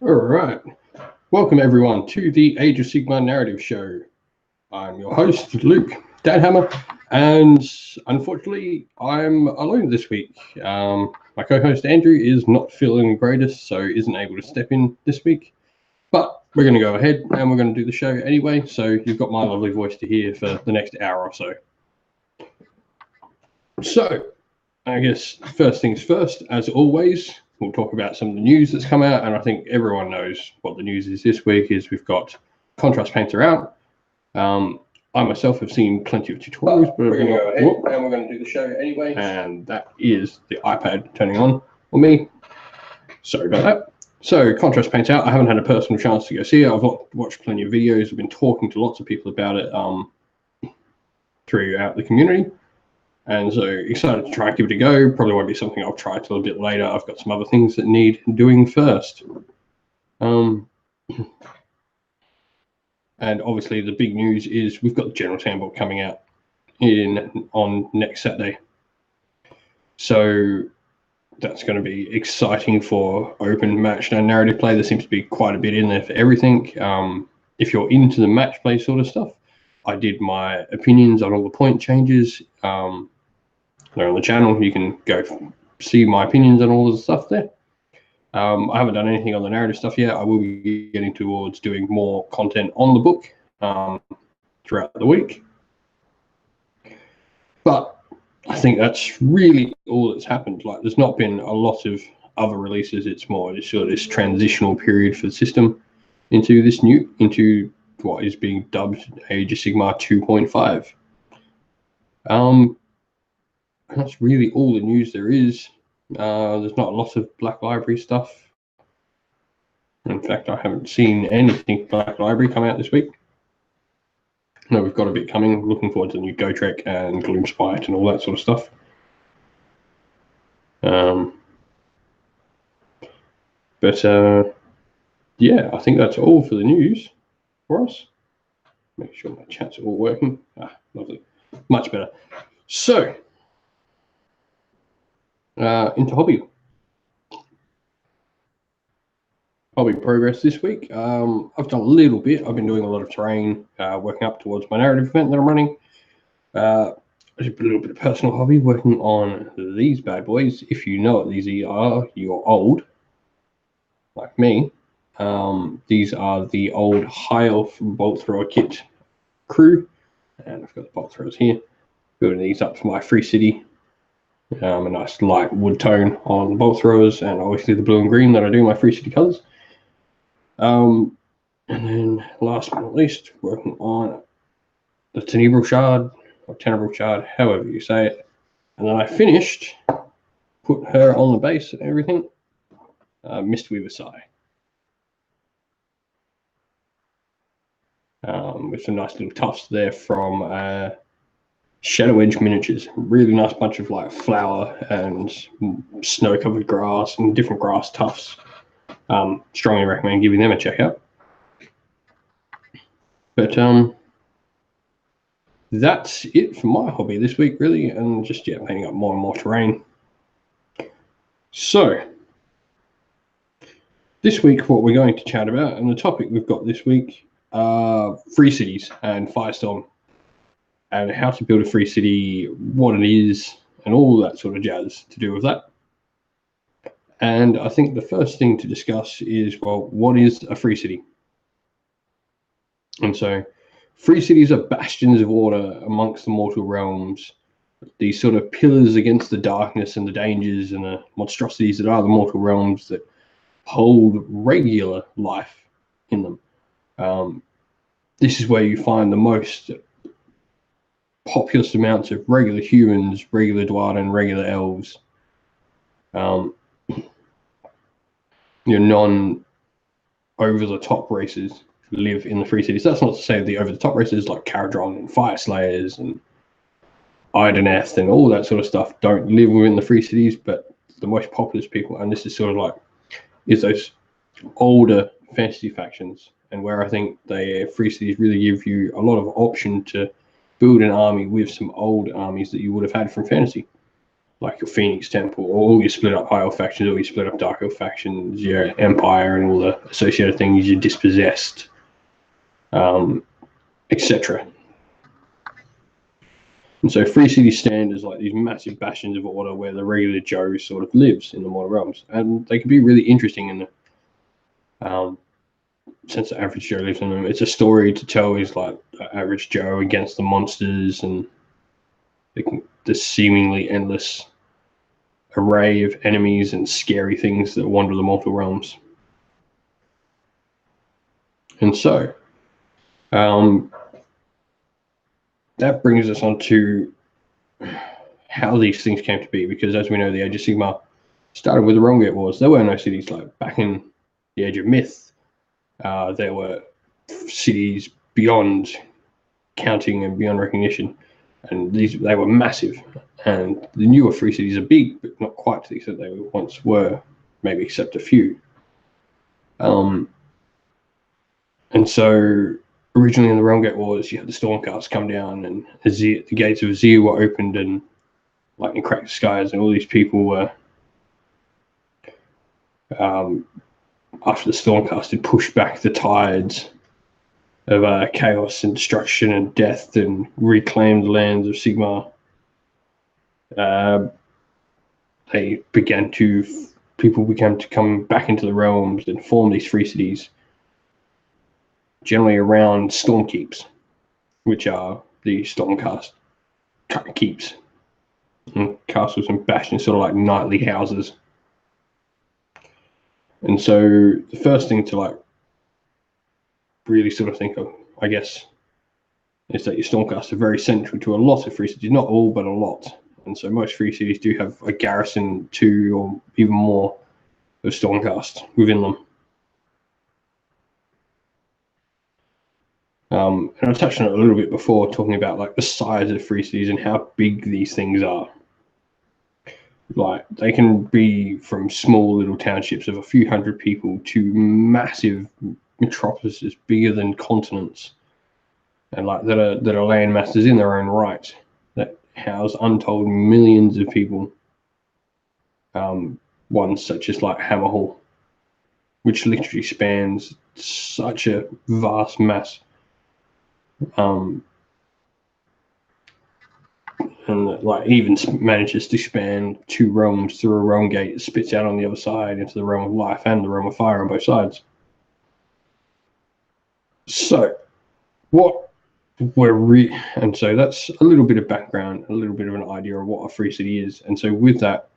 All right. Welcome, everyone, to the Age of Sigmar narrative show. I'm your host, Luke Danhammer, and unfortunately, I'm alone this week. My co-host, Andrew, is not feeling the greatest, so isn't able to step in this week. But we're going to go ahead and we're going to do the show anyway, so you've got my lovely voice to hear for the next hour or so. So, I guess first things first, as always, we'll talk about some of the news that's come out, and I think everyone knows what the news is this week. Is we've got Contrast Painter out. I myself have seen plenty of tutorials, but we're going to go ahead and we're going to do the show anyway. And that is the iPad turning on me. Sorry about that. So Contrast Painter out. I haven't had a personal chance to go see it. I've watched plenty of videos. I've been talking to lots of people about it throughout the community. And so excited to try and give it a go. Probably won't be something I'll try till a bit later. I've got some other things that need doing first. And obviously the big news is we've got the General's Handbook coming out on next Saturday. So that's going to be exciting for open match and narrative play. There seems to be quite a bit in there for everything. If you're into the match play sort of stuff, I did my opinions on all the point changes. They're on the channel. You can go see my opinions on all of the stuff there. I haven't done anything on the narrative stuff yet. I will be getting towards doing more content on the book throughout the week. But I think that's really all that's happened. Like, there's not been a lot of other releases. It's more just sort of this transitional period for the system into what is being dubbed Age of Sigmar 2.5. That's really all the news there is. There's not a lot of Black Library stuff. In fact, I haven't seen anything Black Library come out this week. No, we've got a bit coming. Looking forward to the new Gotrek and Gloomspite and all that sort of stuff. Yeah, I think that's all for the news for us. Make sure my chat's all working. Lovely. Much better. So, into hobby progress this week. I've done a little bit. I've been doing a lot of terrain, working up towards my narrative event that I'm running. Just a little bit of personal hobby, working on these bad boys. If you know what these are, you're old, like me. These are the old High Elf bolt thrower kit crew, and I've got the bolt throwers here. Building these up for my free city. A nice light wood tone on the bolt throwers, and obviously the blue and green that I do my free city colors. And then last but not least, working on the Tenebral Shard, or Tenebral Shard, however you say it. And then I finished, put her on the base and everything, Mistweaver Sai. With some nice little tufts there from Shadow Edge Miniatures. Really nice bunch of like flower and snow-covered grass and different grass tufts. Strongly recommend giving them a check out. But that's it for my hobby this week, really, and just painting up more and more terrain. So this week, what we're going to chat about, and the topic we've got this week, are free cities and Firestorm, and how to build a free city, what it is, and all that sort of jazz to do with that. And I think the first thing to discuss is, well, what is a free city? And so free cities are bastions of order amongst the mortal realms, these sort of pillars against the darkness and the dangers and the monstrosities that are the mortal realms that hold regular life in them. This is where you find the most populous amounts of regular humans, regular Dwarven, and regular elves. Your non-over-the-top races live in the free cities. That's not to say the over-the-top races like Caradron and Fire Slayers and Ideneth and all that sort of stuff don't live within the free cities, but the most populous people, and this is sort of like, is those older fantasy factions, and where I think the free cities really give you a lot of option to build an army with some old armies that you would have had from fantasy. like your Phoenix Temple, or all your split up High Elf factions, all your split up Dark Elf factions, your Empire, and all the associated things, your Dispossessed, etc. And so Free Cities stand as like these massive bastions of order where the regular Joe sort of lives in the Mortal Realms, and they can be really interesting in the since the average Joe lives in them. It's a story to tell is like the average Joe against the monsters and the seemingly endless array of enemies and scary things that wander the mortal realms. And so that brings us on to how these things came to be, because as we know, the Age of Sigmar started with the Realm Gate Wars. There were no cities like back in the Age of Myth. There were cities beyond counting and beyond recognition, and they were massive. And the newer free cities are big, but not quite to the extent they once were, maybe except a few. And so originally in the Realm Gate Wars, you had the Stormcast come down, and the gates of Azir were opened, and lightning cracked the skies, and all these people were, after the Stormcast had pushed back the tides of chaos and destruction and death and reclaimed lands of Sigmar, people began to come back into the realms and form these free cities, generally around storm keeps, which are the Stormcast keeps, and castles and bastions, sort of like knightly houses. And so the first thing to like really sort of think of, I guess, is that your Stormcast are very central to a lot of free cities, not all, but a lot. And so most free cities do have a garrison, 2 or even more of Stormcast within them. And I touched on it a little bit before, talking about like the size of free cities and how big these things are. Like they can be from small little townships of a few hundred people to massive metropolises bigger than continents, and like that are land masses in their own right, that house untold millions of people. Ones such as like Hammerhall, which literally spans such a vast mass, and like even manages to span 2 realms through a realm gate that spits out on the other side into the realm of life and the realm of fire on both sides. So and so that's a little bit of background, a little bit of an idea of what a free city is. And so with that,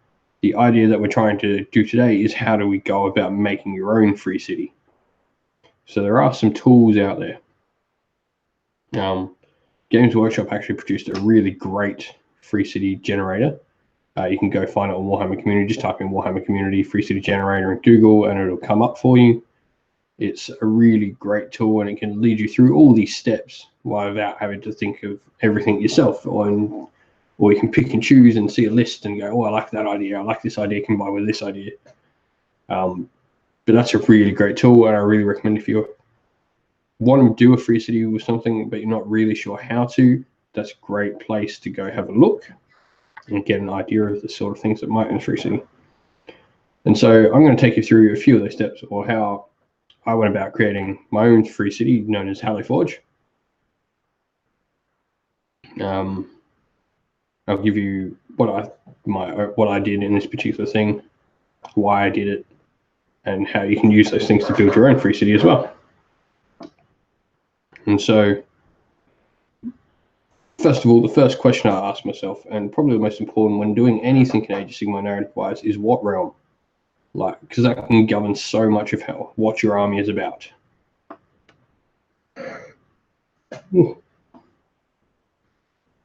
the idea that we're trying to do today is how do we go about making your own free city. So there are some tools out there. Games Workshop actually produced a really great free city generator. You can go find it on Warhammer Community. Just type in Warhammer Community free city generator in Google and it'll come up for you. It's a really great tool, and it can lead you through all these steps without having to think of everything yourself. Or you can pick and choose and see a list and go, oh, I like that idea. I like this idea, combined with this idea. But that's a really great tool, and I really recommend if you want to do a free city with something, but you're not really sure how to, that's a great place to go have a look and get an idea of the sort of things that might in a free city. And so I'm going to take you through a few of those steps, or how I went about creating my own free city known as Halley Forge. I'll give you what I did in this particular thing, why I did it, and how you can use those things to build your own free city as well. And so, first of all, the first question I asked myself, and probably the most important when doing anything in Age of Sigmar narrative-wise, is what realm? Like, because that can govern so much of what your army is about.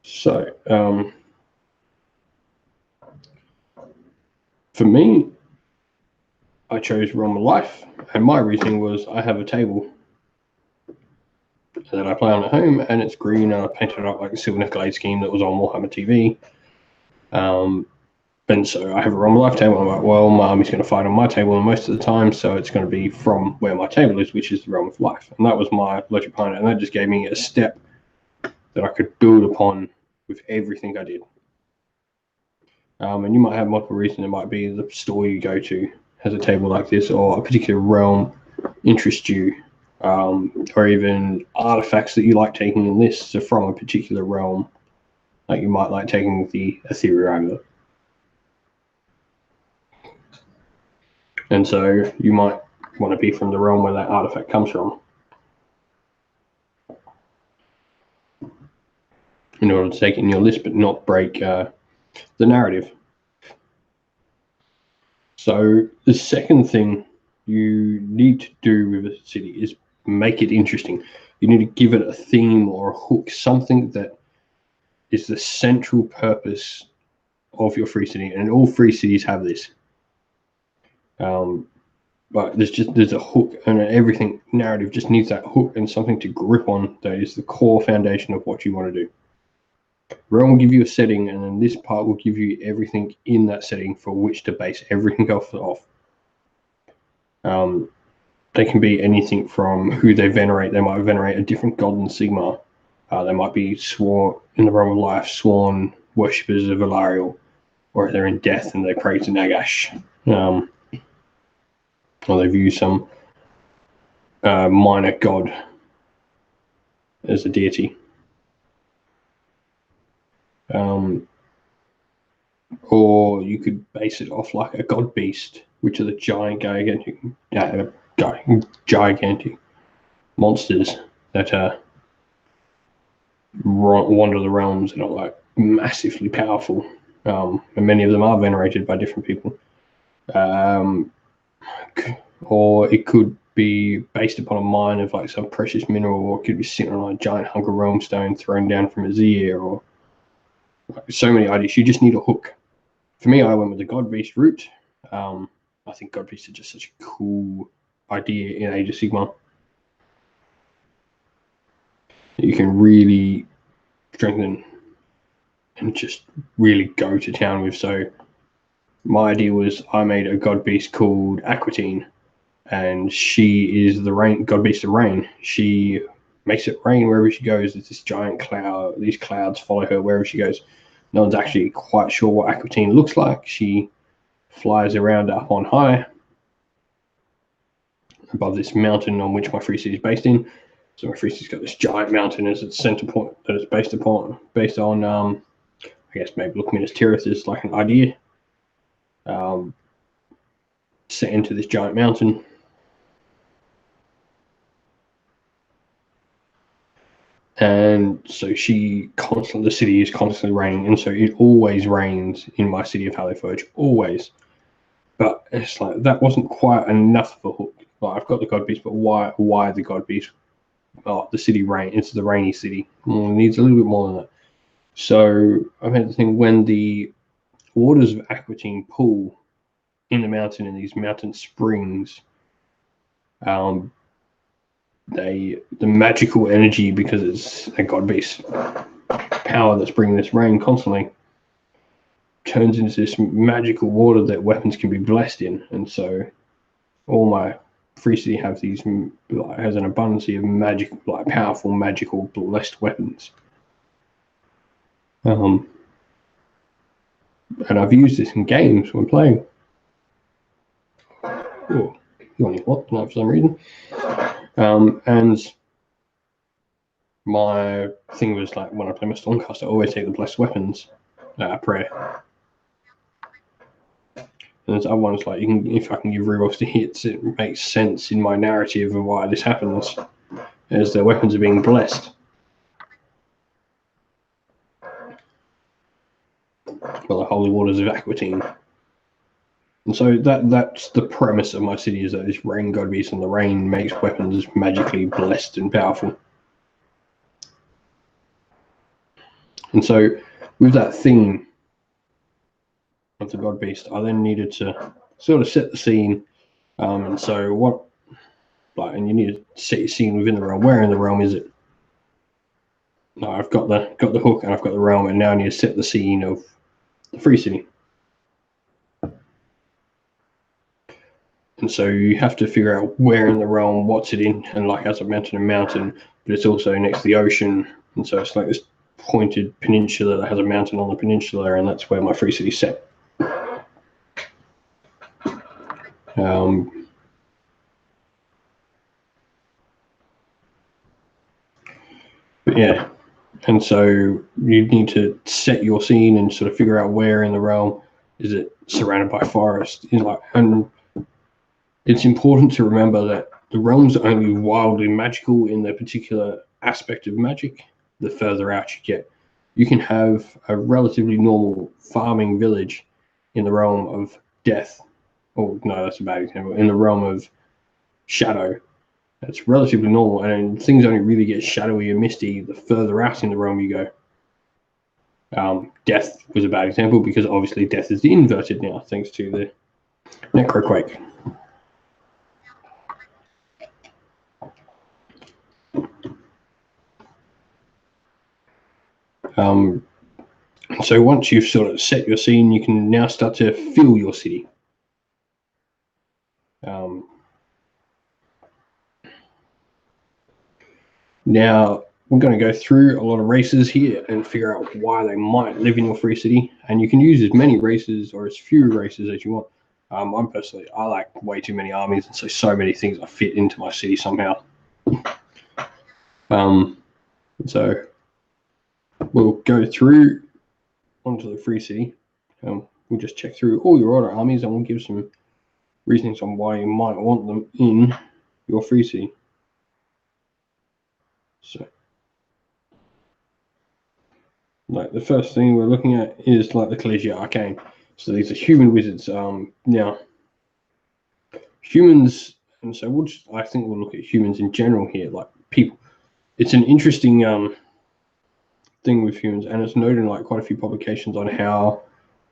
So, for me, I chose Realm of Life, and my reasoning was I have a table that I play on at home, and it's green, and I painted it up like a Silver Glade scheme that was on Warhammer TV. And so I have a Realm of Life table. I'm like, well, my army's going to fight on my table most of the time, so it's going to be from where my table is, which is the Realm of Life. And that was my logic behind it, and that just gave me a step that I could build upon with everything I did. And you might have multiple reasons. It might be the store you go to has a table like this, or a particular realm interests you, or even artifacts that you like taking in lists are from a particular realm. Like you might like taking the Ethereum, and so you might want to be from the realm where that artifact comes from in order to take it in your list, but not break the narrative. So the second thing you need to do with a city is make it interesting. You need to give it a theme or a hook, something that is the central purpose of your free city, and all free cities have this. But there's a hook, and everything narrative just needs that hook and something to grip on that is the core foundation of what you want to do. Realm will give you a setting, and then this part will give you everything in that setting for which to base everything else off. They can be anything from who they venerate. They might venerate a different god than Sigmar. They might be sworn in the realm of life, sworn worshippers of Ilariel, or they're in death and they pray to Nagash. Or they view some minor god as a deity. Or you could base it off like a god beast, which are the gigantic monsters that wander the realms and are like massively powerful. And many of them are venerated by different people. Or it could be based upon a mine of like some precious mineral, or it could be sitting on a giant hunk of realm stone thrown down from a Zir, or like, so many ideas. You just need a hook. For me, I went with the God Beast route. I think God Beast is just such a cool idea in Age of Sigmar. You can really strengthen and just really go to town with. So my idea was I made a God Beast called Aquatine, and she is the rain God Beast of rain. She makes it rain wherever she goes. It's this giant cloud. These clouds follow her wherever she goes. No one's actually quite sure what Aquatine looks like. She flies around up on high above this mountain on which my free city is based in. So my free city's got this giant mountain as its center point that it's based on. I guess maybe looking at as Tirith is like an idea. Set into this giant mountain. And so the city is constantly raining, and so it always rains in my city of Haliforge, always. But it's like that wasn't quite enough of a hook. Like, I've got the God Beast, but why the God Beast? Oh, the city rain. It's the rainy city. It needs a little bit more than that. So I made the thing when the waters of Aquatine pool in the mountain in these mountain springs. The magical energy, because it's a God Beast power that's bringing this rain constantly, turns into this magical water that weapons can be blessed in. And so all my free city has an abundance of magic, like powerful, magical, blessed weapons. And I've used this in games when playing. Oh, you what? No, for some reason. And my thing was like when I play my Stormcast, I always take the blessed weapons prayer. And there's other ones like if I can give rerolls to hits, it makes sense in my narrative of why this happens, as their weapons are being blessed. Well, the holy waters of Aquatine. And so that's the premise of my city, is that this rain god beast, and the rain makes weapons magically blessed and powerful. And so with that theme of the god beast, I then needed to sort of set the scene. And so and you need to set your scene within the realm. Where in the realm is it? Now I've got the hook and I've got the realm, and now I need to set the scene of the free city. And so you have to figure out where in the realm, what's it in, and like as I mentioned, a mountain, but it's also next to the ocean, and so it's like this pointed peninsula that has a mountain on the peninsula, and that's where my free city's set. But yeah, and so you need to set your scene and sort of figure out where in the realm is it surrounded by forest. And it's important to remember that the realms are only wildly magical in their particular aspect of magic the further out you get. You can have a relatively normal farming village in the realm of death. Oh, no, that's a bad example. In the realm of shadow, that's relatively normal, and things only really get shadowy and misty the further out in the realm you go. Death was a bad example because obviously death is inverted now thanks to the necroquake. So once you've sort of set your scene, you can now start to fill your city. Now, we're going to go through a lot of races here and figure out why they might live in your free city. And you can use as many races or as few races as you want. I like way too many armies, and so many things I fit into my city somehow. So we'll go through onto the free city. We'll just check through all your order armies, and we'll give some reasons on why you might want them in your free city. So, like the first thing we're looking at is like the Collegia Arcane. So these are human wizards. Now, humans, and so I think we'll look at humans in general here, like people. It's an interesting thing with humans, and it's noted in like quite a few publications on how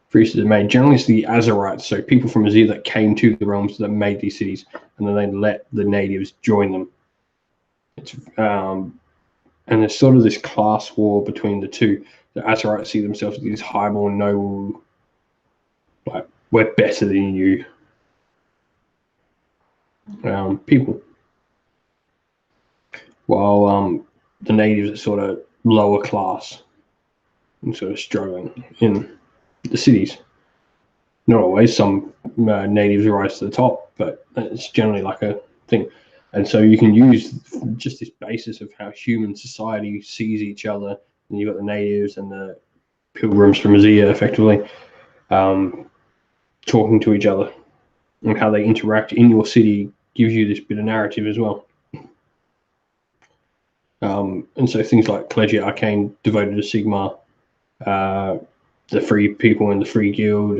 free cities are made. Generally, it's the Azerites, so people from Azir that came to the realms that made these cities, and then they let the natives join them. It's and there's sort of this class war between the two. The Azerites see themselves as these highborn, noble, like we're better than you people, while the natives are sort of lower class and sort of struggling in the cities. Not always. Some natives rise to the top, but it's generally like a thing. And so you can use just this basis of how human society sees each other. And you've got the natives and the pilgrims from Azir effectively talking to each other, and how they interact in your city gives you this bit of narrative as well. And so things like Collegia Arcane devoted to Sigma, the free people in the free guild,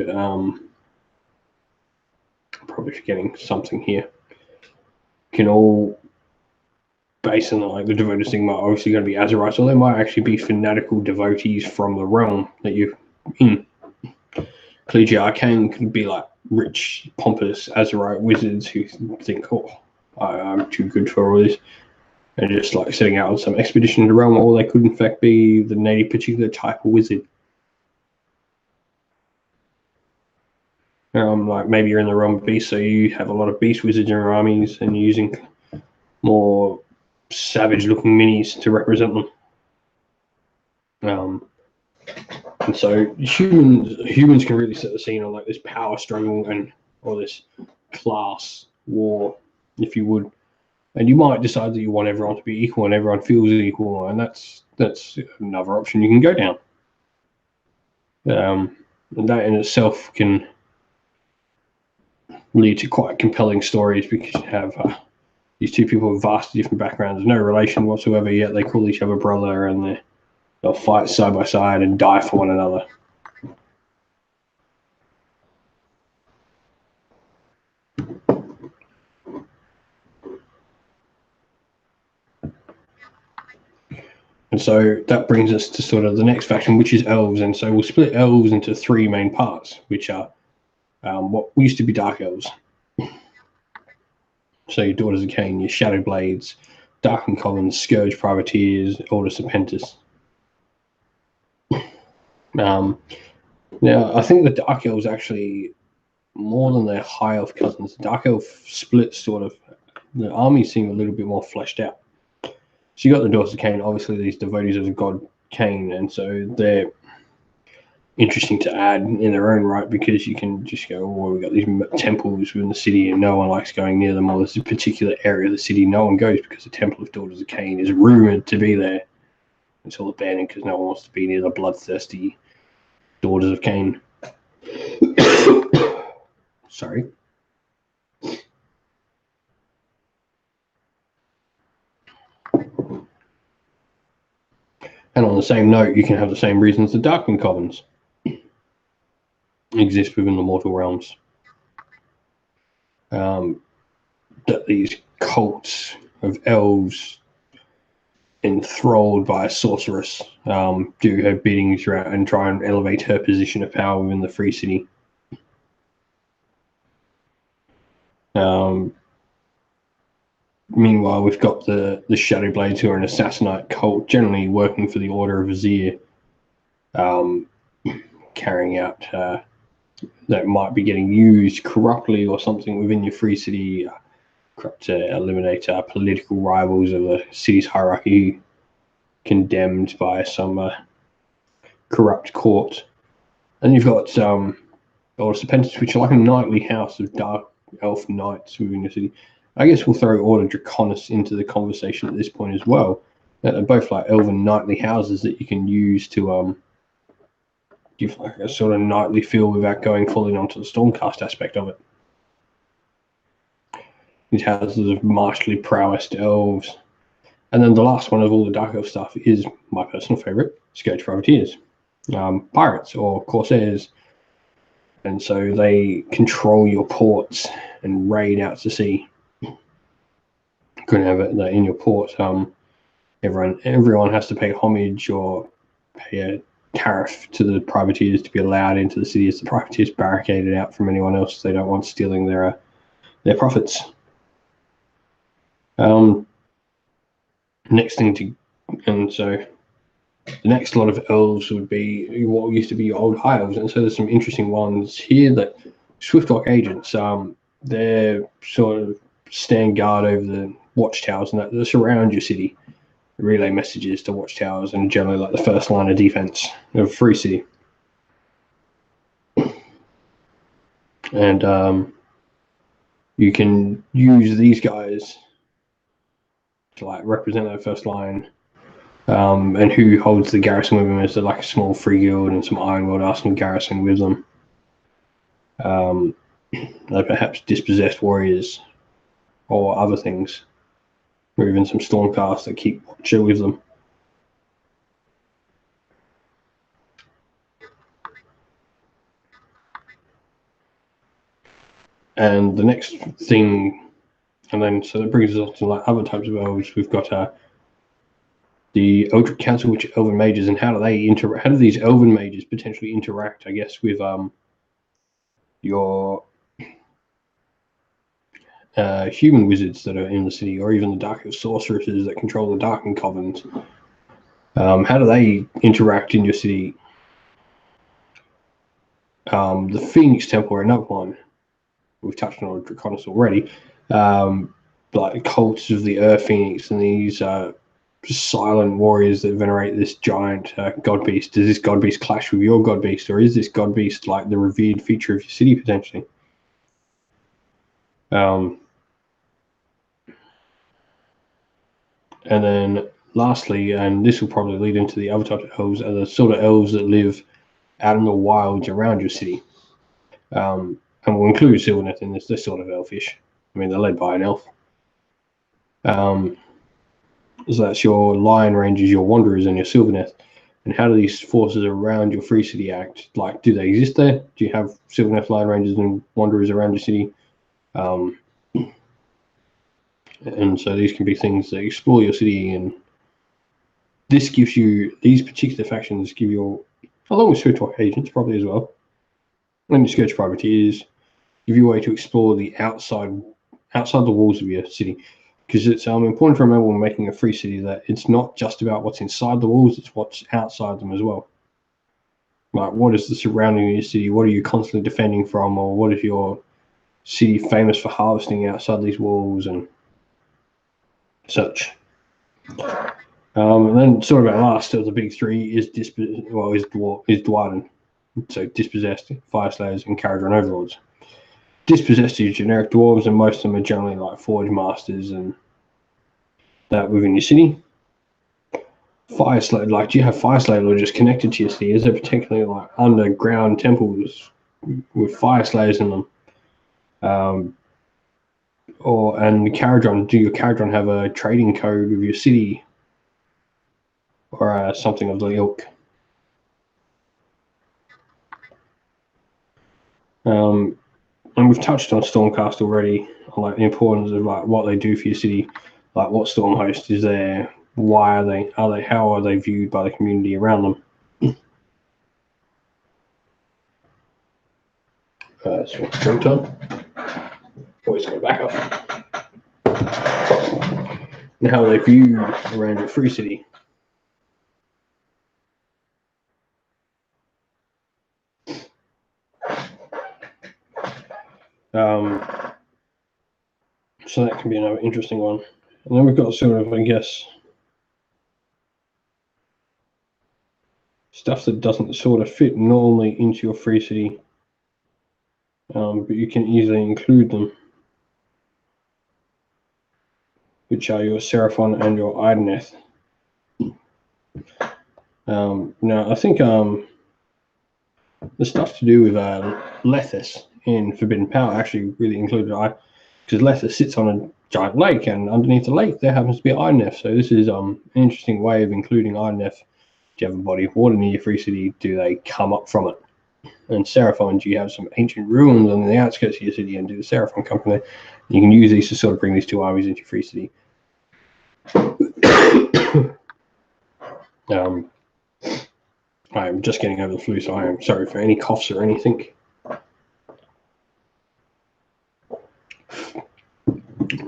probably forgetting something here, can all based on like the devoted Sigma are obviously going to be Azerites, or they might actually be fanatical devotees from the realm that you're in. Collegia Arcane could be like rich, pompous Azerite wizards who think, oh, I'm too good for all this, and just like setting out on some expedition to the realm, or they could in fact be the native particular type of wizard. Like maybe you're in the realm of beast, so you have a lot of beast wizards in your armies, and you're using more savage-looking minis to represent them. And so humans can really set the scene on like this power struggle or this class war, if you would. And you might decide that you want everyone to be equal and everyone feels equal, and that's another option you can go down. And that in itself can lead to quite compelling stories, because you have these two people with vastly different backgrounds, no relation whatsoever, yet they call each other brother, and they'll fight side by side and die for one another. And so that brings us to sort of the next faction, which is elves. And so we'll split elves into three main parts, which are what used to be dark elves. So your Daughters of Cain, your Shadow Blades, Darkened Commons, Scourge Privateers, Order Serpentis. Now, I think the Dark Elves actually, more than their High Elf cousins, the Dark Elf split sort of, the armies seem a little bit more fleshed out. So you got the Daughters of Cain, obviously these devotees of the god Cain, and so they're interesting to add in their own right, because you can just go, oh, we've got these temples within the city and no one likes going near them, or there's a particular area of the city no one goes because the Temple of Daughters of Cain is rumored to be there. It's all abandoned because no one wants to be near the bloodthirsty Daughters of Cain. Sorry. And on the same note, you can have the same reasons the Darkling Covens exist within the mortal realms. That these cults of elves enthralled by a sorceress do her bidding throughout and try and elevate her position of power within the free city. Meanwhile, we've got the Shadowblades, who are an assassinate cult, generally working for the Order of Azir, carrying out that might be getting used corruptly or something within your free city, corrupt to eliminate political rivals of the city's hierarchy, condemned by some corrupt court. And you've got Order Serpentis, which are like a knightly house of dark elf knights within the city. I guess we'll throw Order Draconis into the conversation at this point as well. They're both like elven knightly houses that you can use to give like a sort of knightly feel without going fully onto the Stormcast aspect of it. These houses of martially prowessed elves. And then the last one of all the Dark Elf stuff is my personal favourite, Scourge Privateers. Pirates or Corsairs. And so they control your ports and raid out to sea. You couldn't have it in your port. Everyone has to pay homage or pay a tariff to the privateers to be allowed into the city, as the privateers barricaded out from anyone else. They don't want stealing their profits. Next thing and so the next lot of elves would be what used to be old high elves, and so there's some interesting ones here that Swiftwalk agents. They're sort of stand guard over the watchtowers and that surround your city, relay messages to watchtowers, and generally like the first line of defense of free city. And you can use these guys to like represent that first line. And who holds the garrison with them is like a small free guild and some Ironworld Arsenal garrison with them. They're perhaps dispossessed warriors or other things, or even some Stormcast that keep watcher with them. And the next thing, and then so that brings us on to like other types of elves. We've got the Eldritch Council, which are elven mages, and how do they interact? How do these elven mages potentially interact, I guess, with your human wizards that are in the city, or even the Dark Elf sorceresses that control the Darkened Covens? How do they interact in your city? The Phoenix Temple are another one. We've touched on Draconis already. Like cults of the Earth Phoenix and these silent warriors that venerate this giant god beast. Does this god beast clash with your god beast, or is this god beast like the revered feature of your city potentially? And then lastly, and this will probably lead into the other types of elves, are the sort of elves that live out in the wilds around your city. And we'll include Sylvaneth in this. They're sort of elfish. I mean, they're led by an elf. So that's your Lion Rangers, your Wanderers, and your Sylvaneth. And how do these forces around your free city act? Like, do they exist there? Do you have Sylvaneth, Lion Rangers, and Wanderers around your city? And so these can be things that explore your city, and this gives you, these particular factions give you, along with Swiftwalk agents probably as well, and your Scourge Privateers, give you a way to explore the outside the walls of your city. Because it's important to remember when making a free city that it's not just about what's inside the walls, it's what's outside them as well. Like, what is the surrounding of your city? What are you constantly defending from? Or what is your city famous for harvesting outside these walls and such? And then sort of our last of the big three is Dwarden. So dispossessed, fire slayers, and Caradron overlords. Dispossessed is generic dwarves, and most of them are generally like forge masters and that within your city. Fire slayer, like, do you have fire slayer just connected to your city? Is there particularly like underground temples with fire slayers in them? And Caradron, do your Caradron have a trading code with your city or something of the ilk? And we've touched on Stormcast already, on like the importance of like what they do for your city, like what Stormhost is there, why how are they viewed by the community around them? It's drink time. Always got to back up. And how they view around your free city. So that can be another interesting one. And then we've got sort of, I guess, stuff that doesn't sort of fit normally into your free city, but you can easily include them, which are your Seraphon and your Ideneth. Now, I think the stuff to do with Lethis in Forbidden Power actually really included because Lethis sits on a giant lake, and underneath the lake there happens to be Ideneth. So this is an interesting way of including Ideneth. Do you have a body of water near your free city? Do they come up from it? And Seraphon, do you have some ancient ruins on the outskirts of your city, and do the Seraphon come from there? You can use these to sort of bring these two armies into your free city. I'm just getting over the flu, so I am sorry for any coughs or anything.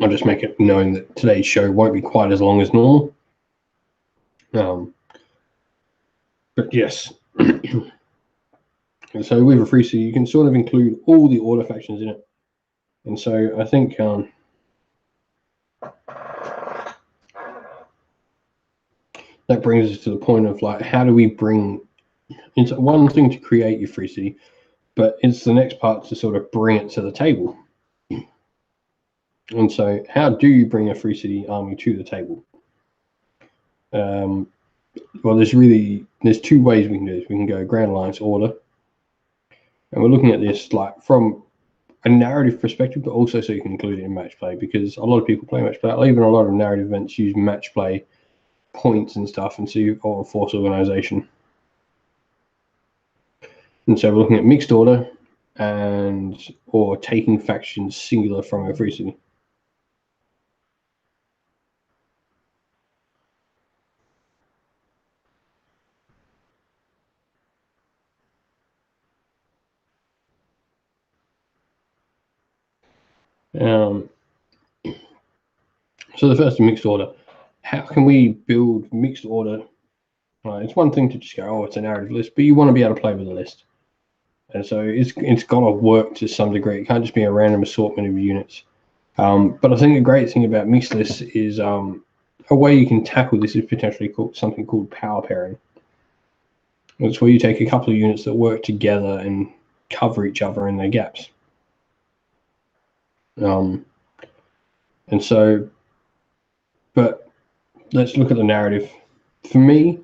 I'll just make it known that today's show won't be quite as long as normal. But yes. And so with a free city, you can sort of include all the order factions in it. And so I think that brings us to the point of like, how do we bring, it's one thing to create your free city, but it's the next part to sort of bring it to the table. And so how do you bring a free city army to the table? Well, there's two ways we can do this. We can go Grand Alliance order, and we're looking at this like from a narrative perspective, but also so you can include it in match play, because a lot of people play match play. Even a lot of narrative events use match play points and stuff, and so or force organization. And so we're looking at mixed order or taking factions singular from a free city. So the first is mixed order. How can we build mixed order? It's one thing to just go, oh, it's a narrative list, but you want to be able to play with the list. And so it's got to work to some degree. It can't just be a random assortment of units. But I think the great thing about mixed lists is a way you can tackle this is potentially something called power pairing. It's where you take a couple of units that work together and cover each other in their gaps. And so, but let's look at the narrative. For me,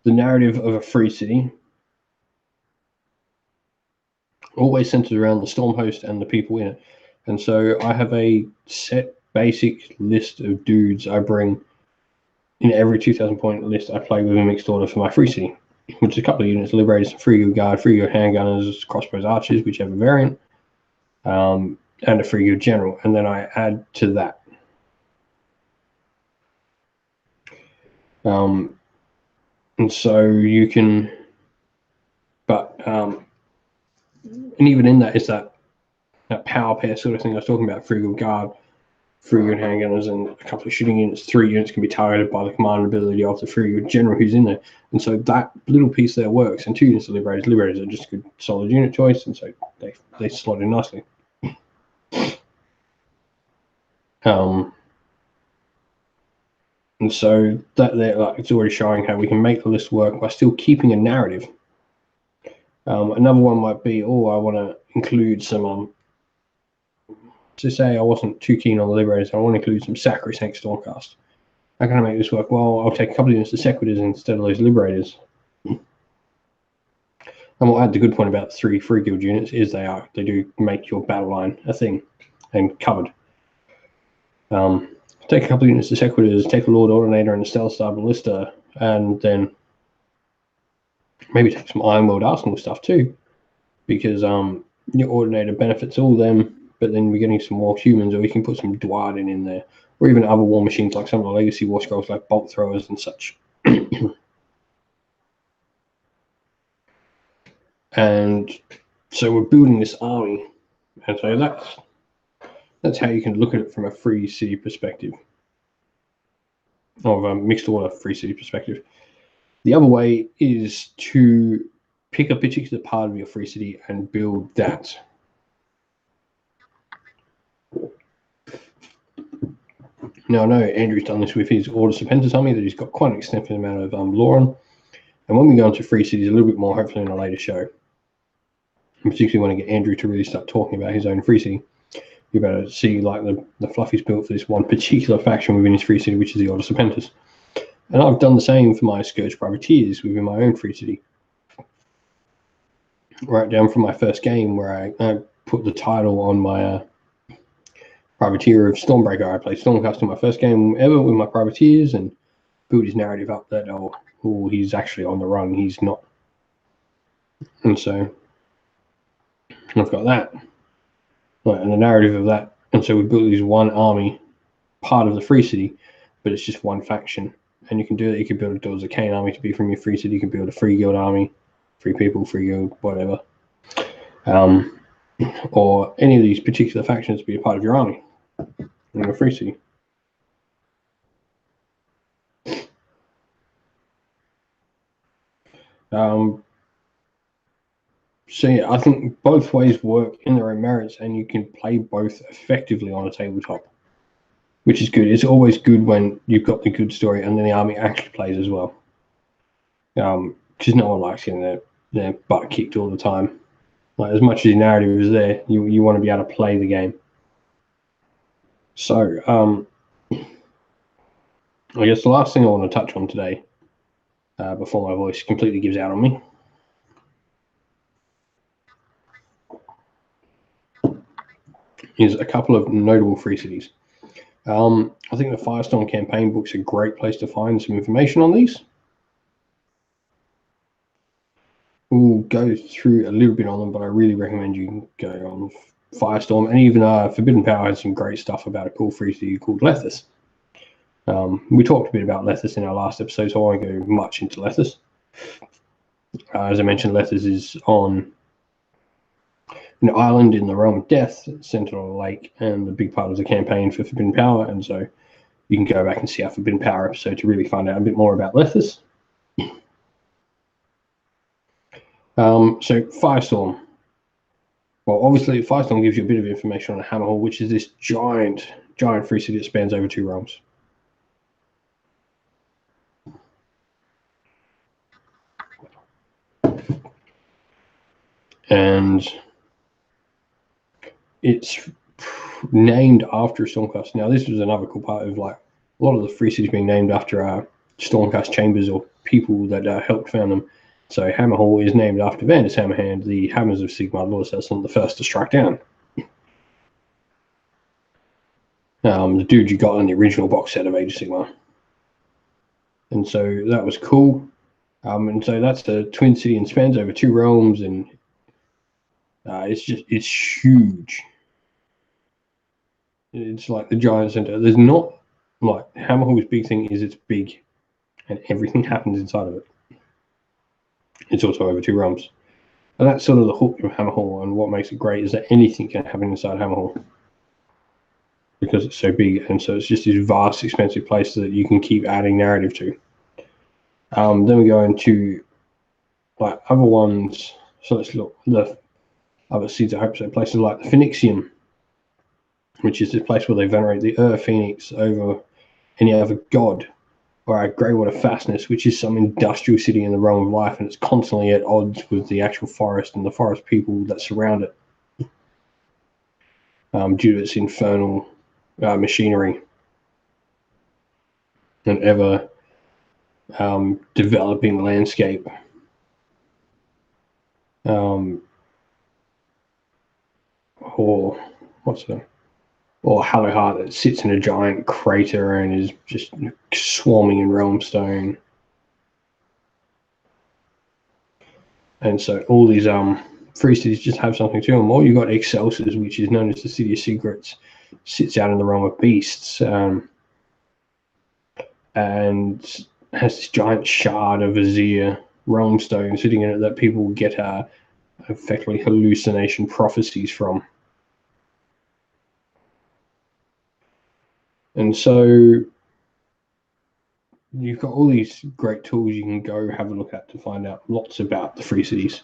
the narrative of a free city always centers around the storm host and the people in it. And so I have a set basic list of dudes I bring in every 2,000 point list I play with a mixed order for my free city, which is a couple of units: Liberators, Free Good Guard, Free Good Handgunners, Crossbows Archers, whichever variant, and a Free Good General. And then I add to that. And so you can, and even in that is that power pair sort of thing I was talking about: Free Good Guard, Free Good Handgunners, and a couple of shooting units. 3 units can be targeted by the command ability of the Free Good General who's in there. And so that little piece there works. And 2 units of Liberators. Liberators are just a good solid unit choice, and so they slot in nicely. And so that it's already showing how we can make the list work by still keeping a narrative. Another one might be, I want to include some, to say I wasn't too keen on the Liberators, I want to include some Sacrosanct Stormcast. How can I make this work? Well, I'll take a couple of units of Sequitors instead of those Liberators. And we'll add the good point about 3 free guild units is they do make your battle line a thing and covered. Take a couple of units of Sequitors, take a Lord Ordinator and a Stealth Star Ballista, and then maybe take some Ironworld Arsenal stuff too, because your Ordinator benefits all them, but then we're getting some more humans, or we can put some Dwarden in there, or even other war machines like some of the legacy war scrolls like bolt throwers and such. And so we're building this army, and so that's how you can look at it from a free city perspective, or a mixed order free city perspective. The other way is to pick a particular part of your free city and build that. Now, I know Andrew's done this with his Order Serpentis army, that he's got quite an extensive amount of lore on. And when we go into free cities a little bit more, hopefully in a later show, I particularly want to get Andrew to really start talking about his own free city. You're about to see like the fluff he's built for this one particular faction within his free city, which is the Order Serpentis. And I've done the same for my Scourge Privateers within my own free city. Right down from my first game where I put the title on my Privateer of Stormbreaker. I played Stormcast in my first game ever with my Privateers and built his narrative up that, he's actually on the run, he's not. And so I've got that. Right, and the narrative of that. And so we built this one army, part of the free city, but it's just one faction. And you can do it. You can build a Daughters of Cain army to be from your free city. You can build a free guild army, free people, free guild, whatever. Or any of these particular factions to be a part of your army in a free city. So yeah, I think both ways work in their own merits, and you can play both effectively on a tabletop, which is good. It's always good when you've got the good story and then the army actually plays as well. Because no one likes getting their butt kicked all the time. Like, as much as your narrative is there, you want to be able to play the game. So I guess the last thing I want to touch on today, before my voice completely gives out on me, is a couple of notable free cities. I think the Firestorm campaign book's a great place to find some information on these. We'll go through a little bit on them, but I really recommend you go on Firestorm, and even Forbidden Power has some great stuff about a cool free city called Lethis. We talked a bit about Lethis in our last episode, so I won't go much into Lethis. As I mentioned, Lethis is on an island in the realm of death, centered on a lake, and a big part of the campaign for Forbidden Power, and so you can go back and see our Forbidden Power episode to really find out a bit more about Lethis. So Firestorm. Well, obviously Firestorm gives you a bit of information on Hammerhall, which is this giant free city that spans over 2 realms. And it's named after Stormcast. Now, this was another cool part of like a lot of the free cities being named after Stormcast chambers or people that helped found them. So Hammerhall is named after Vandus Hammerhand, the Hammers of Sigmar Lordsasson, the first to strike down. The dude you got in the original box set of Age of Sigmar. And so that was cool. And so that's the twin city and spans over 2 realms, and it's huge. It's like the giant center. There's not, like, Hammerhall's big thing is it's big and everything happens inside of it. It's also over 2 realms. And that's sort of the hook of Hammerhall, and what makes it great is that anything can happen inside Hammerhall because it's so big, and so it's just this vast, expensive place that you can keep adding narrative to. Then we go into like other ones. So let's look the other Seeds of Hope. So places like the Phoenixium, which is this place where they venerate the Phoenix over any other god. All right, Greywater Fastness, which is some industrial city in the realm of life, and it's constantly at odds with the actual forest and the forest people that surround it, due to its infernal machinery and ever developing landscape. Or what's it? Or Hallowheart that sits in a giant crater and is just swarming in realmstone. And so all these free cities just have something to them. Or you've got Excelsis, which is known as the City of Secrets, sits out in the realm of beasts, and has this giant shard of Azir realmstone sitting in it that people get effectively hallucination prophecies from. And so you've got all these great tools you can go have a look at to find out lots about the free cities.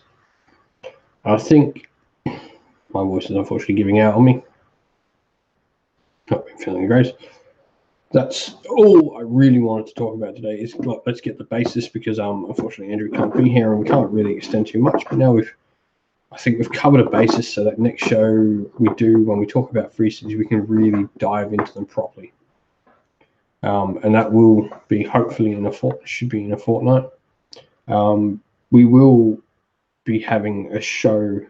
I think my voice is unfortunately giving out on me. Not been feeling great. That's all I really wanted to talk about today. Is let's get the basis, because unfortunately Andrew can't be here and we can't really extend too much. But now I think we've covered a basis, so that next show we do when we talk about free cities, we can really dive into them properly. And that will be hopefully should be in a fortnight. We will be having a show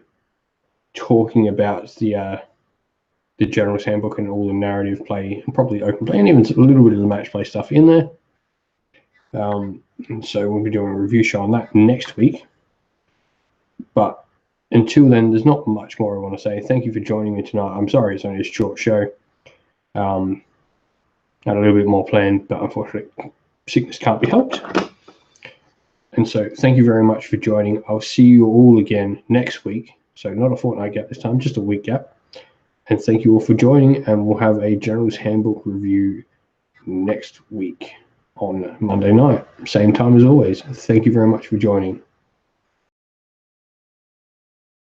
talking about the General's Handbook and all the narrative play and probably open play and even a little bit of the match play stuff in there. And so we'll be doing a review show on that next week. But until then, there's not much more I want to say. Thank you for joining me tonight. I'm sorry it's only a short show. Had a little bit more planned, but unfortunately, sickness can't be helped. And so thank you very much for joining. I'll see you all again next week. So not a fortnight gap this time, just a week gap. And thank you all for joining, and we'll have a General's Handbook review next week on Monday night. Same time as always. Thank you very much for joining.